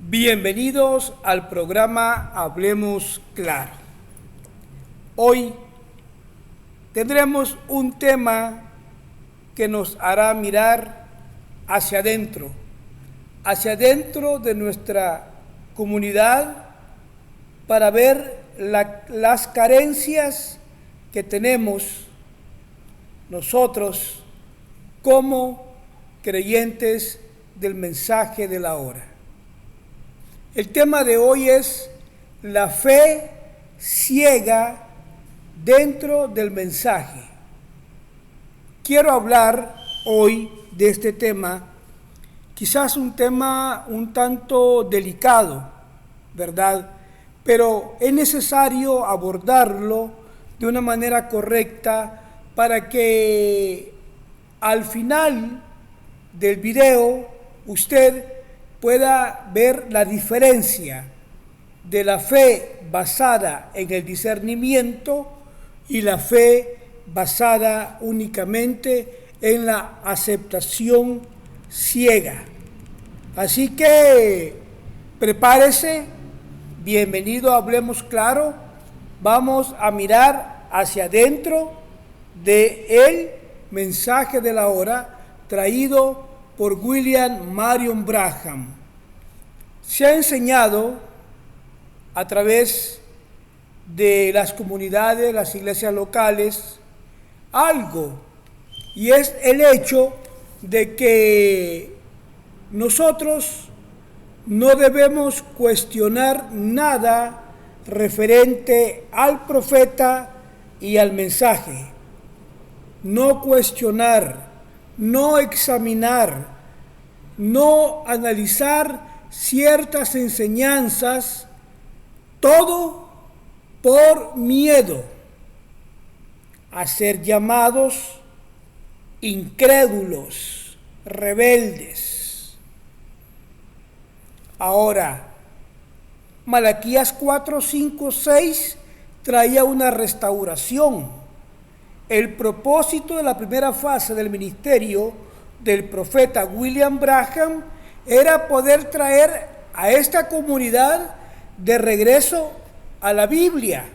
Bienvenidos al programa Hablemos Claro. Hoy tendremos un tema que nos hará mirar hacia adentro de nuestra comunidad para ver las carencias que tenemos nosotros como creyentes del mensaje de la hora. El tema de hoy es la fe ciega dentro del mensaje. Quiero hablar hoy de este tema, quizás un tema un tanto delicado, ¿verdad? Pero es necesario abordarlo de una manera correcta para que al final del video usted pueda ver la diferencia de la fe basada en el discernimiento y la fe basada únicamente en la aceptación ciega. Así que prepárese, bienvenido a Hablemos Claro, vamos a mirar hacia adentro del mensaje de la hora traído por William Marion Branham. Se ha enseñado a través de las comunidades, las iglesias locales, algo, y es el hecho de que nosotros no debemos cuestionar nada referente al profeta y al mensaje. No cuestionar, no examinar, no analizar ciertas enseñanzas, todo por miedo a ser llamados incrédulos, rebeldes. Ahora, Malaquías 4, 5, 6 traía una restauración. El propósito de la primera fase del ministerio del profeta William Branham era poder traer a esta comunidad de regreso a la Biblia,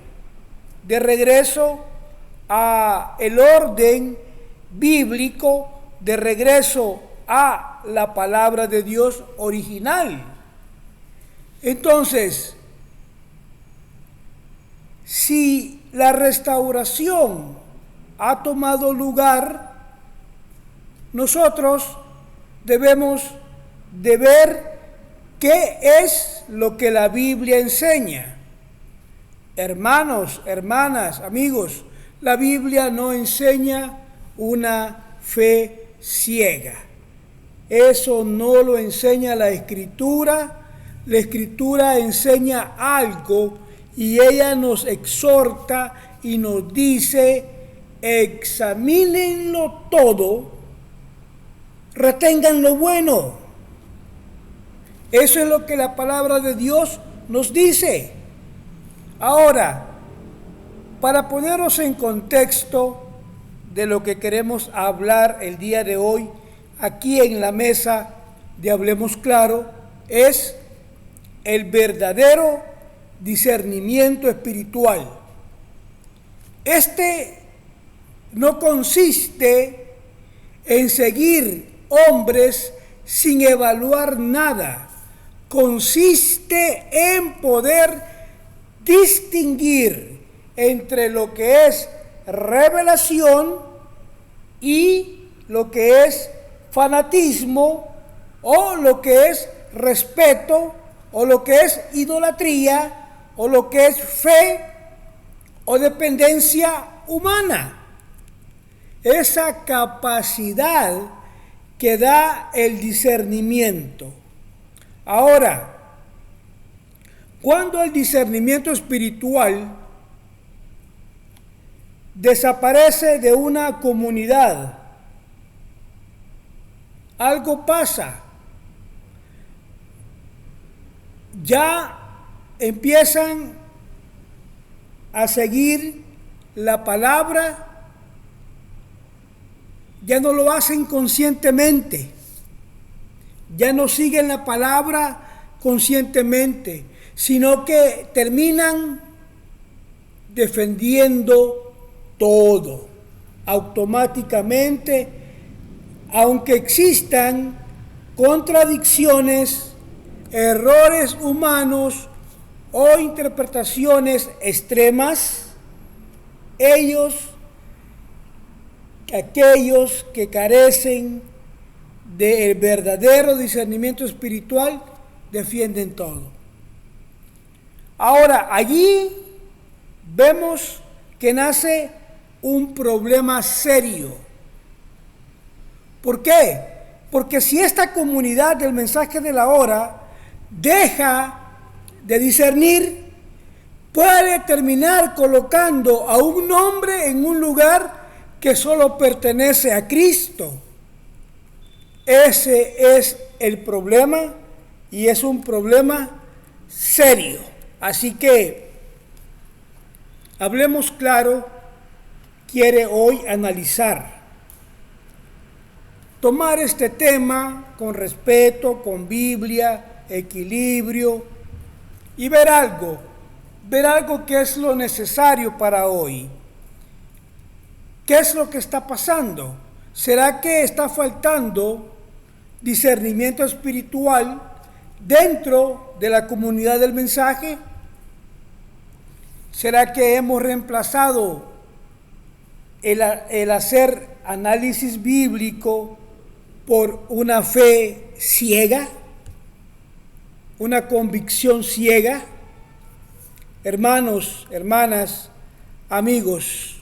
de regreso a el orden bíblico, de regreso a la palabra de Dios original. Entonces, si la restauración ha tomado lugar, nosotros debemos de ver qué es lo que la Biblia enseña. Hermanos, hermanas, amigos, la Biblia no enseña una fe ciega. Eso no lo enseña la Escritura. La Escritura enseña algo y ella nos exhorta y nos dice: examínenlo todo, retengan lo bueno. Eso es lo que la palabra de Dios nos dice. Ahora, para ponernos en contexto de lo que queremos hablar el día de hoy, aquí en la mesa de Hablemos Claro, es el verdadero discernimiento espiritual. Este no consiste en seguir hombres sin evaluar nada. Consiste en poder distinguir entre lo que es revelación y lo que es fanatismo, o lo que es respeto, o lo que es idolatría, o lo que es fe o dependencia humana. Esa capacidad que da el discernimiento. Ahora, cuando el discernimiento espiritual desaparece de una comunidad, algo pasa. Ya empiezan a seguir la palabra, ya no lo hacen conscientemente, ya no siguen la palabra conscientemente, sino que terminan defendiendo todo automáticamente, aunque existan contradicciones, errores humanos o interpretaciones extremas. Aquellos que carecen del verdadero discernimiento espiritual, defienden todo. Ahora, allí vemos que nace un problema serio. ¿Por qué? Porque si esta comunidad del mensaje de la hora deja de discernir, puede terminar colocando a un hombre en un lugar que solo pertenece a Cristo. Ese es el problema, y es un problema serio. Así que Hablemos Claro quiere hoy analizar, tomar este tema con respeto, con Biblia, equilibrio, y ver algo que es lo necesario para hoy. ¿Qué es lo que está pasando? ¿Será que está faltando discernimiento espiritual dentro de la comunidad del mensaje? ¿Será que hemos reemplazado el hacer análisis bíblico por una fe ciega? ¿Una convicción ciega? Hermanos, hermanas, amigos,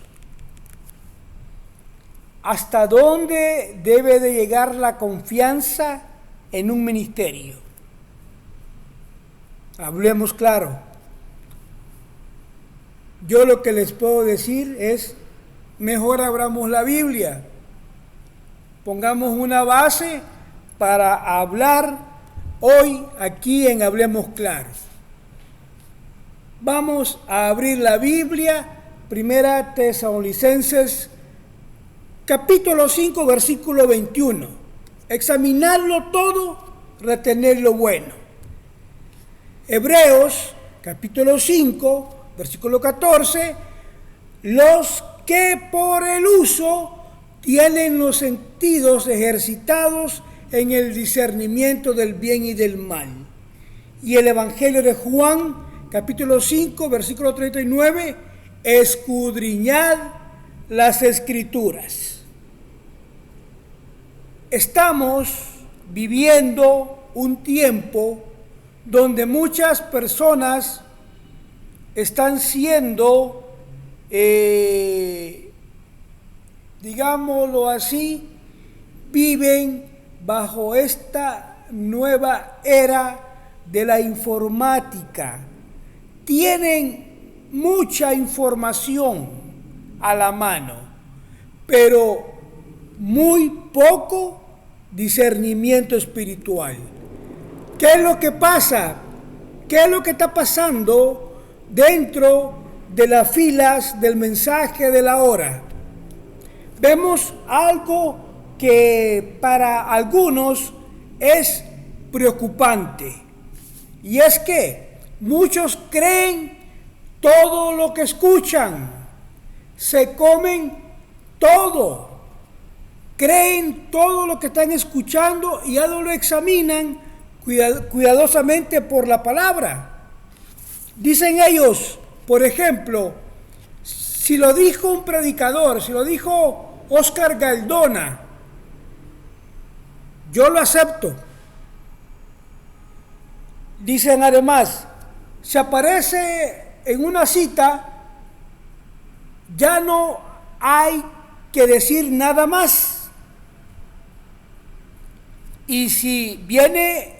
¿hasta dónde debe de llegar la confianza en un ministerio? Hablemos claro. Yo lo que les puedo decir es, mejor abramos la Biblia, pongamos una base para hablar hoy aquí en Hablemos Claro. Vamos a abrir la Biblia, Primera Tesalonicenses, capítulo 5, versículo 21. Examinarlo todo, retener lo bueno. Hebreos, capítulo 5, versículo 14. Los que por el uso tienen los sentidos ejercitados en el discernimiento del bien y del mal. Y el Evangelio de Juan, capítulo 5, versículo 39, escudriñad las Escrituras. Estamos viviendo un tiempo donde muchas personas están siendo, digámoslo así, viven bajo esta nueva era de la informática. Tienen mucha información a la mano, pero muy poco discernimiento espiritual. ¿Qué es lo que pasa? ¿Qué es lo que está pasando dentro de las filas del mensaje de la hora? Vemos algo que para algunos es preocupante, y es que muchos creen todo lo que escuchan, se comen todo, creen todo lo que están escuchando y ya no lo examinan cuidadosamente por la palabra. Dicen ellos, por ejemplo, si lo dijo un predicador, si lo dijo Oscar Galdona, yo lo acepto. Dicen además, si aparece en una cita, ya no hay que decir nada más. Y si viene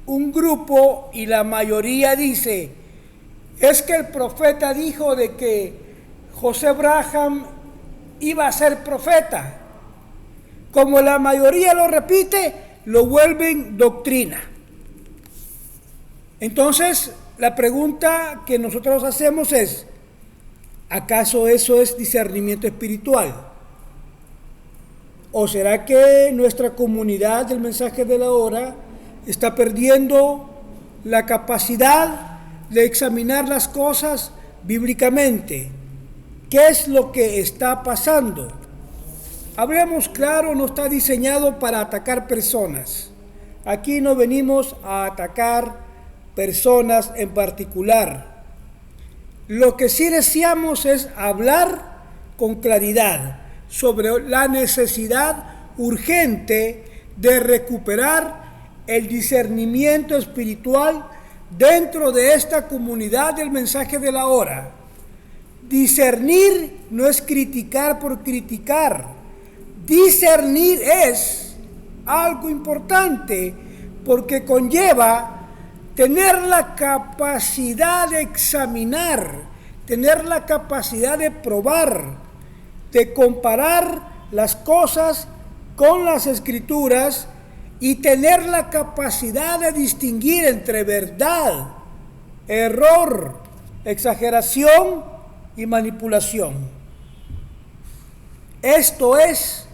un grupo y la mayoría dice, es que el profeta dijo de que José Braham iba a ser profeta, como la mayoría lo repite, lo vuelven doctrina. Entonces, la pregunta que nosotros hacemos es, ¿acaso eso es discernimiento espiritual? ¿O será que nuestra comunidad del mensaje de la hora está perdiendo la capacidad de examinar las cosas bíblicamente. ¿Qué es lo que está pasando? Hablemos claro, no está diseñado para atacar personas. Aquí no venimos a atacar personas en particular. Lo que sí deseamos es hablar con claridad sobre la necesidad urgente de recuperar el discernimiento espiritual dentro de esta comunidad del mensaje de la hora. Discernir no es criticar por criticar. Discernir es algo importante porque conlleva tener la capacidad de examinar, tener la capacidad de probar, de comparar las cosas con las Escrituras y tener la capacidad de distinguir entre verdad, error, exageración y manipulación. Esto es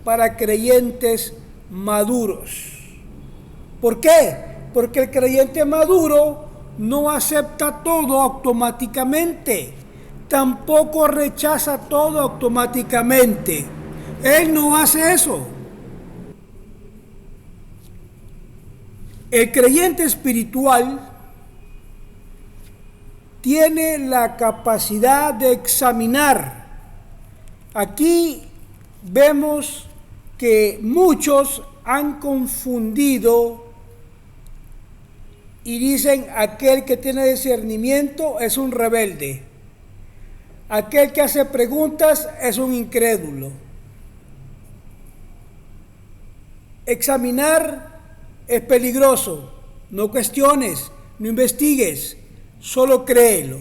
para creyentes maduros. ¿Por qué? Porque el creyente maduro no acepta todo automáticamente, tampoco rechaza todo automáticamente. Él no hace eso. El creyente espiritual tiene la capacidad de examinar. Aquí vemos que muchos han confundido y dicen: aquel que tiene discernimiento es un rebelde, aquel que hace preguntas es un incrédulo. Examinar es peligroso. No cuestiones, no investigues, solo créelo.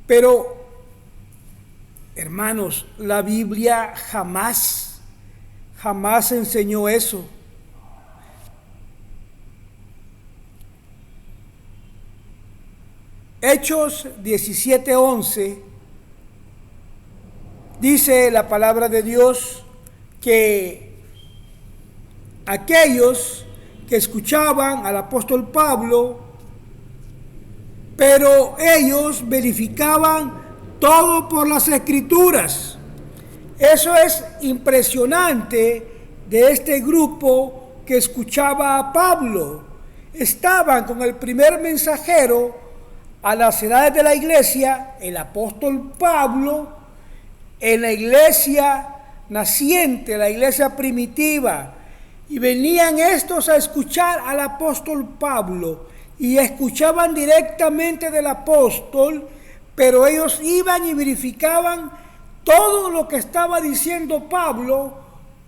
Pero, hermanos, la Biblia jamás enseñó eso. Hechos 17:11 dice la palabra de Dios que aquellos que escuchaban al apóstol Pablo, pero ellos verificaban todo por las Escrituras. Eso es impresionante de este grupo que escuchaba a Pablo. Estaban con el primer mensajero a las edades de la iglesia, el apóstol Pablo, en la iglesia naciente, la iglesia primitiva, y venían estos a escuchar al apóstol Pablo y escuchaban directamente del apóstol, pero ellos iban y verificaban todo lo que estaba diciendo Pablo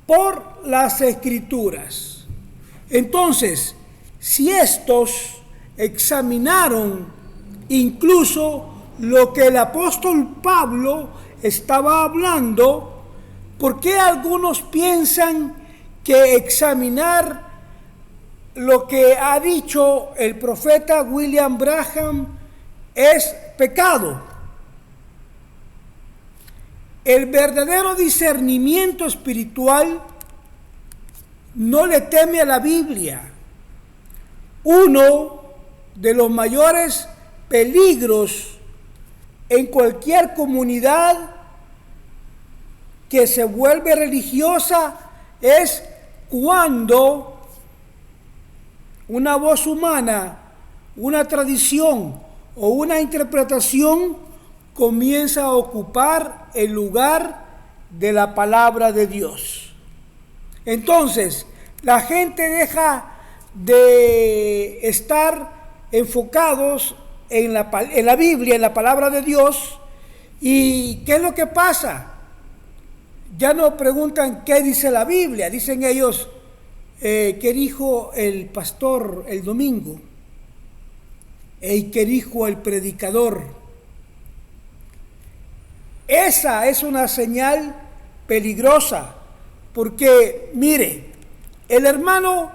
por las Escrituras. Entonces, si estos examinaron incluso lo que el apóstol Pablo estaba hablando, ¿por qué algunos piensan que examinar lo que ha dicho el profeta William Branham es pecado? El verdadero discernimiento espiritual no le teme a la Biblia. Uno de los mayores peligros en cualquier comunidad que se vuelve religiosa es cuando una voz humana, una tradición o una interpretación comienza a ocupar el lugar de la palabra de Dios. Entonces, la gente deja de estar enfocados en la Biblia, en la palabra de Dios. ¿Y qué es lo que pasa? Ya no preguntan qué dice la Biblia, dicen ellos, ¿qué dijo el pastor el domingo? ¿Qué dijo el predicador? Esa es una señal peligrosa, porque mire, el hermano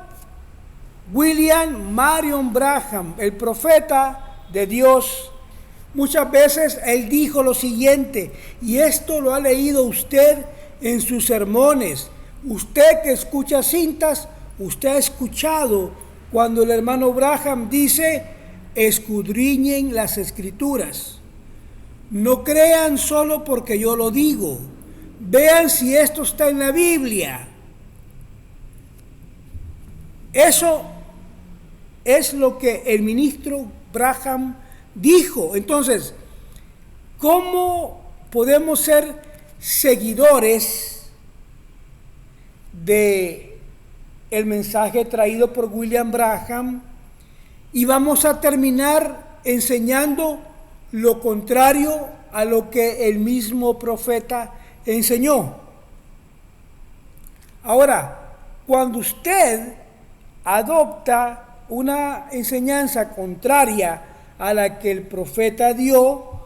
William Marion Branham, el profeta de Dios, muchas veces él dijo lo siguiente, y esto lo ha leído usted en sus sermones. Usted que escucha cintas, usted ha escuchado cuando el hermano Branham dice, escudriñen las Escrituras. No crean solo porque yo lo digo. Vean si esto está en la Biblia. Eso es lo que el ministro Branham dijo. Entonces, ¿cómo podemos ser seguidores de el mensaje traído por William Branham y vamos a terminar enseñando lo contrario a lo que el mismo profeta enseñó? Ahora, cuando usted adopta una enseñanza contraria a la que el profeta dio,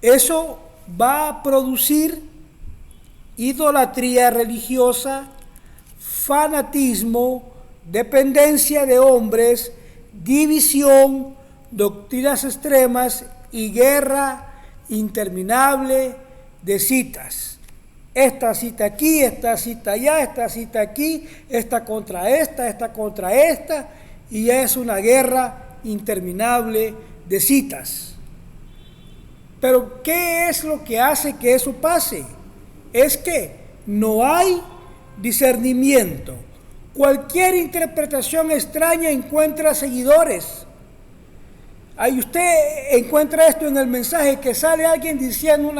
eso va a producir idolatría religiosa, fanatismo, dependencia de hombres, división, doctrinas extremas y guerra interminable de citas. Esta cita aquí, esta cita allá, esta cita aquí, esta contra esta, y ya es una guerra interminable de citas. Pero ¿qué es lo que hace que eso pase? Es que no hay discernimiento. Cualquier interpretación extraña encuentra seguidores. Ahí usted encuentra esto en el mensaje, que sale alguien diciendo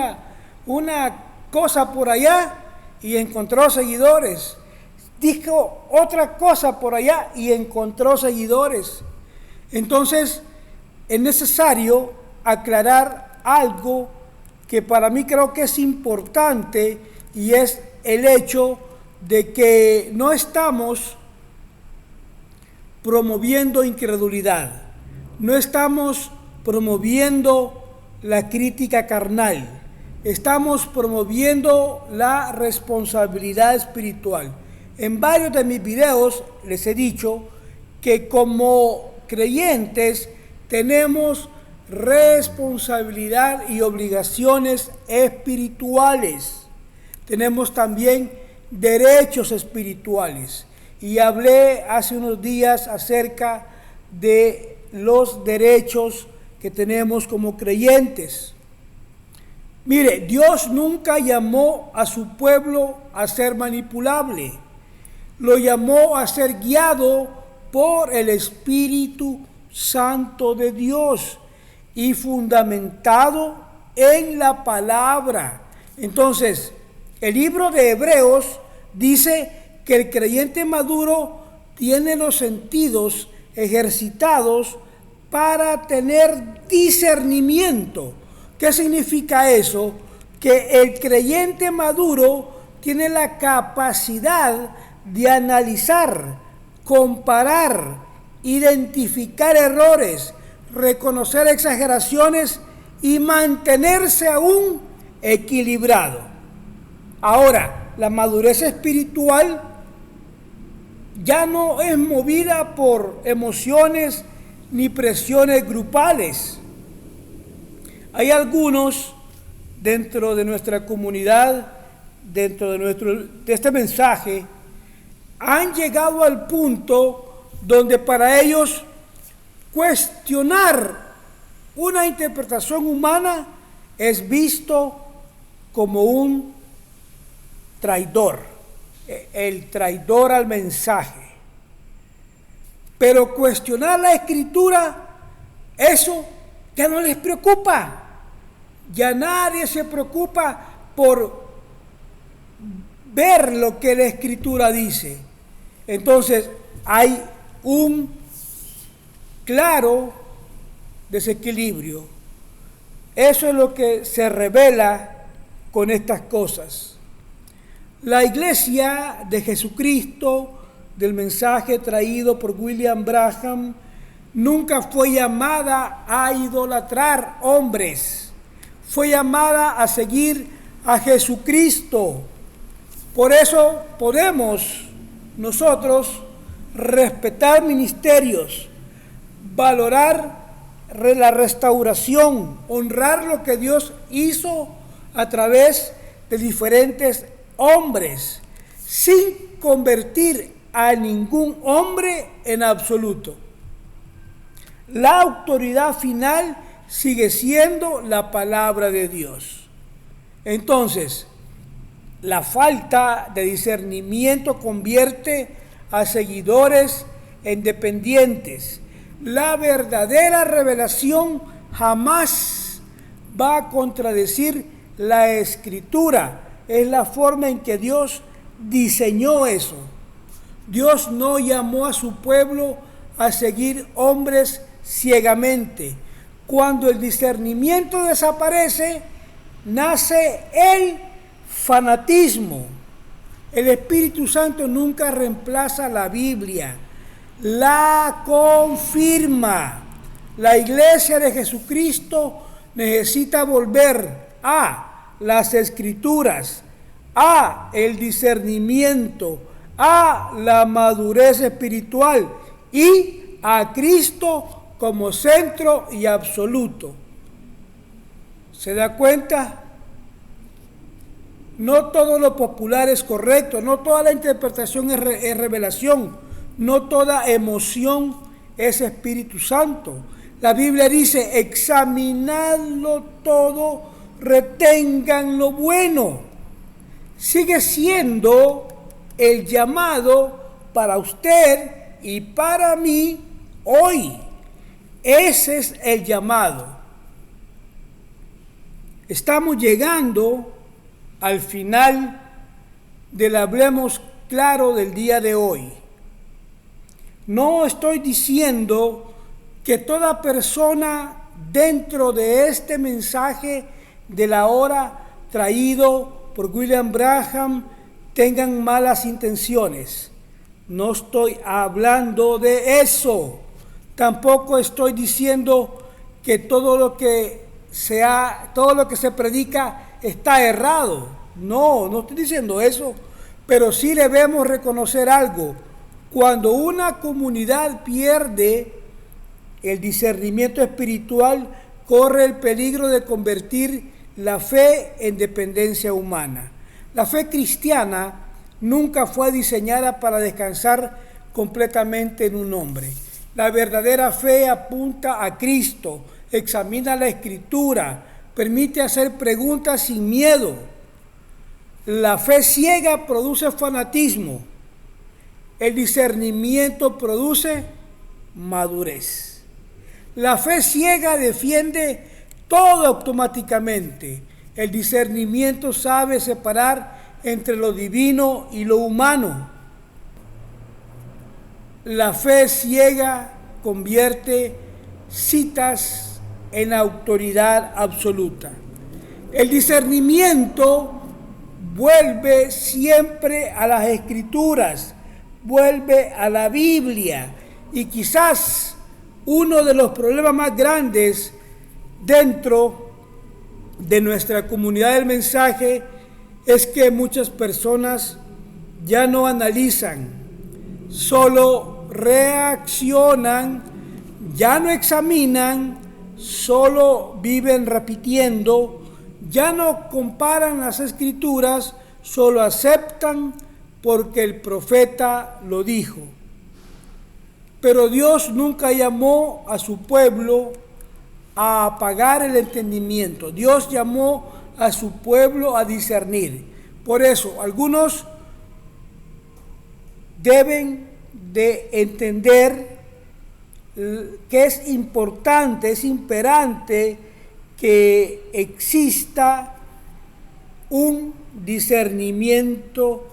una cosa por allá y encontró seguidores. Dijo otra cosa por allá y encontró seguidores. Entonces es necesario aclarar algo que para mí creo que es importante, y es el hecho de que no estamos promoviendo incredulidad, no estamos promoviendo la crítica carnal, estamos promoviendo la responsabilidad espiritual. En varios de mis videos les he dicho que como creyentes tenemos responsabilidad y obligaciones espirituales. Tenemos también derechos espirituales. Y hablé hace unos días acerca de los derechos que tenemos como creyentes. Mire, Dios nunca llamó a su pueblo a ser manipulable. Lo llamó a ser guiado por el Espíritu Santo de Dios y fundamentado en la palabra. Entonces, el libro de Hebreos dice que el creyente maduro tiene los sentidos ejercitados para tener discernimiento. ¿Qué significa eso? Que el creyente maduro tiene la capacidad de analizar, comparar, identificar errores, reconocer exageraciones y mantenerse aún equilibrado. Ahora, la madurez espiritual ya no es movida por emociones ni presiones grupales. Hay algunos dentro de nuestra comunidad, dentro de este mensaje, han llegado al punto donde para ellos cuestionar una interpretación humana es visto como un traidor, el traidor al mensaje. Pero cuestionar la Escritura, eso ya no les preocupa. Ya nadie se preocupa por ver lo que la Escritura dice. Entonces hay un claro desequilibrio. Eso es lo que se revela con estas cosas. La Iglesia de Jesucristo, del mensaje traído por William Branham, nunca fue llamada a idolatrar hombres. Fue llamada a seguir a Jesucristo. Por eso podemos nosotros respetar ministerios, valorar la restauración, honrar lo que Dios hizo a través de diferentes hombres, sin convertir a ningún hombre en absoluto. La autoridad final sigue siendo la palabra de Dios. Entonces, la falta de discernimiento convierte a seguidores en dependientes. La verdadera revelación jamás va a contradecir la Escritura. Es la forma en que Dios diseñó eso. Dios no llamó a su pueblo a seguir hombres ciegamente. Cuando el discernimiento desaparece, nace el fanatismo. El Espíritu Santo nunca reemplaza la Biblia, la confirma. La iglesia de Jesucristo necesita volver a las Escrituras, a el discernimiento, a la madurez espiritual y a Cristo como centro y absoluto. ¿Se da cuenta? No todo lo popular es correcto, no toda la interpretación es revelación, no toda emoción es Espíritu Santo. La Biblia dice, examinadlo todo, retengan lo bueno. Sigue siendo el llamado para usted y para mí hoy. Ese es el llamado. Estamos llegando al final del Hablemos Claro del día de hoy. No estoy diciendo que toda persona dentro de este mensaje de la hora traído por William Branham tengan malas intenciones. No estoy hablando de eso. Tampoco estoy diciendo que todo lo que se predica está errado. No estoy diciendo eso. Pero sí debemos reconocer algo. Cuando una comunidad pierde el discernimiento espiritual, corre el peligro de convertir la fe en dependencia humana. La fe cristiana nunca fue diseñada para descansar completamente en un hombre. La verdadera fe apunta a Cristo, examina la Escritura, permite hacer preguntas sin miedo. La fe ciega produce fanatismo. El discernimiento produce madurez. La fe ciega defiende todo automáticamente. El discernimiento sabe separar entre lo divino y lo humano. La fe ciega convierte citas en autoridad absoluta. El discernimiento vuelve siempre a las Escrituras, vuelve a la Biblia. Y quizás uno de los problemas más grandes dentro de nuestra comunidad del mensaje es que muchas personas ya no analizan, solo reaccionan, ya no examinan, solo viven repitiendo, ya no comparan las Escrituras, solo aceptan porque el profeta lo dijo. Pero Dios nunca llamó a su pueblo a apagar el entendimiento. Dios llamó a su pueblo a discernir. Por eso, algunos deben de entender que es importante, es imperante que exista un discernimiento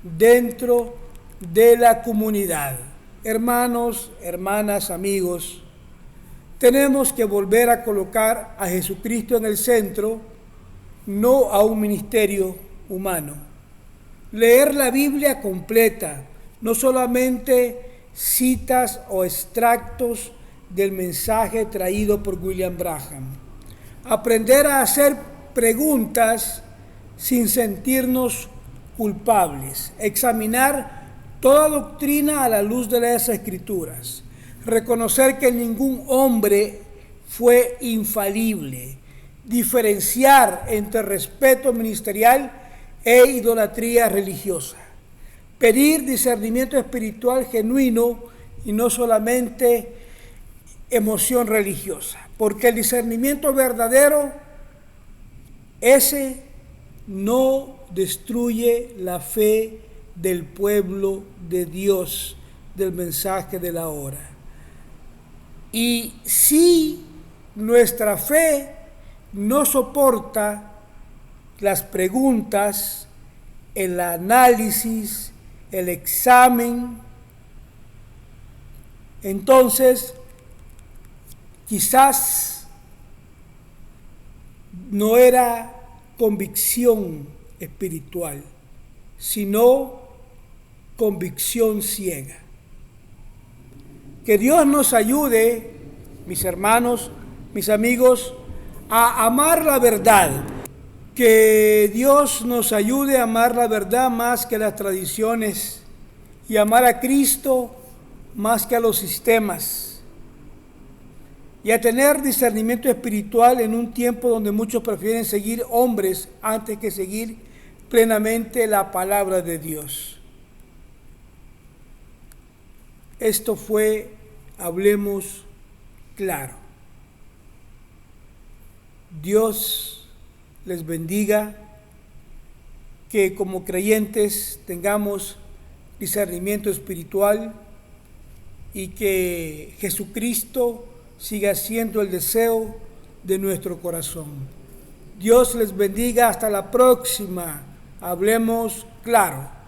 dentro de la comunidad. Hermanos, hermanas, amigos, tenemos que volver a colocar a Jesucristo en el centro, no a un ministerio humano. Leer la Biblia completa, no solamente citas o extractos del mensaje traído por William Branham. Aprender a hacer preguntas sin sentirnos culpables. Examinar toda doctrina a la luz de las Escrituras. Reconocer que ningún hombre fue infalible. Diferenciar entre respeto ministerial e idolatría religiosa. pedir discernimiento espiritual genuino y no solamente emoción religiosa, porque el discernimiento verdadero, ese no destruye la fe del pueblo de Dios, del mensaje de la hora. Y si nuestra fe no soporta las preguntas, el análisis, el examen, entonces quizás no era convicción espiritual, sino convicción ciega. Que Dios nos ayude, mis hermanos, mis amigos, a amar la verdad. Que Dios nos ayude a amar la verdad más que las tradiciones y amar a Cristo más que a los sistemas. Y a tener discernimiento espiritual en un tiempo donde muchos prefieren seguir hombres antes que seguir plenamente la palabra de Dios. Esto fue Hablemos Claro. Dios les bendiga, que como creyentes tengamos discernimiento espiritual y que Jesucristo siga siendo el deseo de nuestro corazón. Dios les bendiga, hasta la próxima. Hablemos Claro.